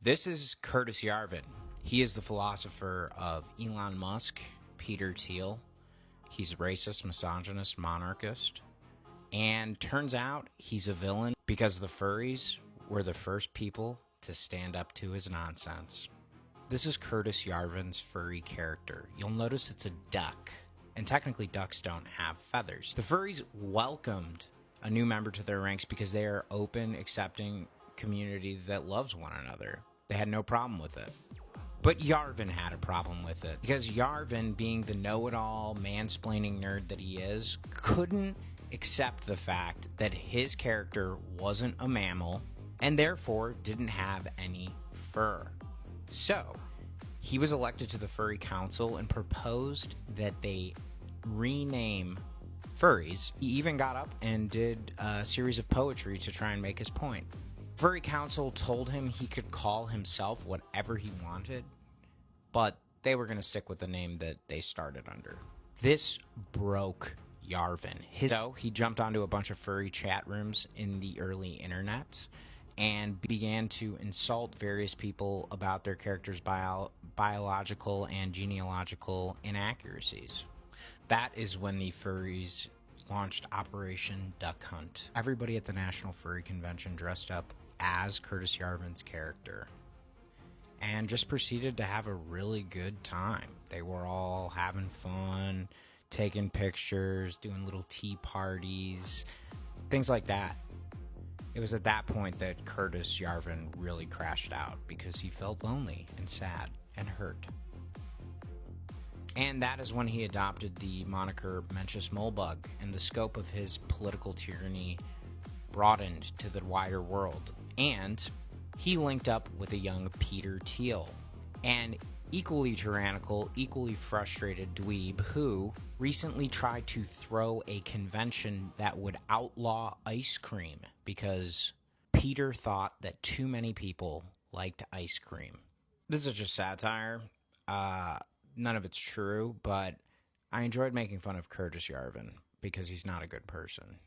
This is Curtis Yarvin. He is the philosopher of Elon Musk, Peter Thiel. He's a racist, misogynist, monarchist. And turns out he's a villain because the furries were the first people to stand up to his nonsense. This is Curtis Yarvin's furry character. You'll notice it's a duck. And technically ducks don't have feathers. The furries welcomed a new member to their ranks because they are open, accepting community that loves one another. They had no problem with it. But Yarvin had a problem with it because Yarvin, being the know-it-all, mansplaining nerd that he is, couldn't accept the fact that his character wasn't a mammal and therefore didn't have any fur. So, he was elected to the Furry Council and proposed that they rename furries. He even got up and did a series of poetry to try and make his point. Furry Council told him he could call himself whatever he wanted, but they were going to stick with the name that they started under. This broke Yarvin. So he jumped onto a bunch of furry chat rooms in the early internet and began to insult various people about their characters' biological and genealogical inaccuracies. That is when the furries launched Operation Duck Hunt. Everybody at the National Furry Convention dressed up as Curtis Yarvin's character and just proceeded to have a really good time. They were all having fun, taking pictures, doing little tea parties, things like that. It was at that point that Curtis Yarvin really crashed out because he felt lonely and sad and hurt. And that is when he adopted the moniker Mencius Moldbug, and the scope of his political tyranny broadened to the wider world. And he linked up with a young Peter Thiel, an equally tyrannical, equally frustrated dweeb who recently tried to throw a convention that would outlaw ice cream because Peter thought that too many people liked ice cream. This is just satire. None of it's true, but I enjoyed making fun of Curtis Yarvin because he's not a good person.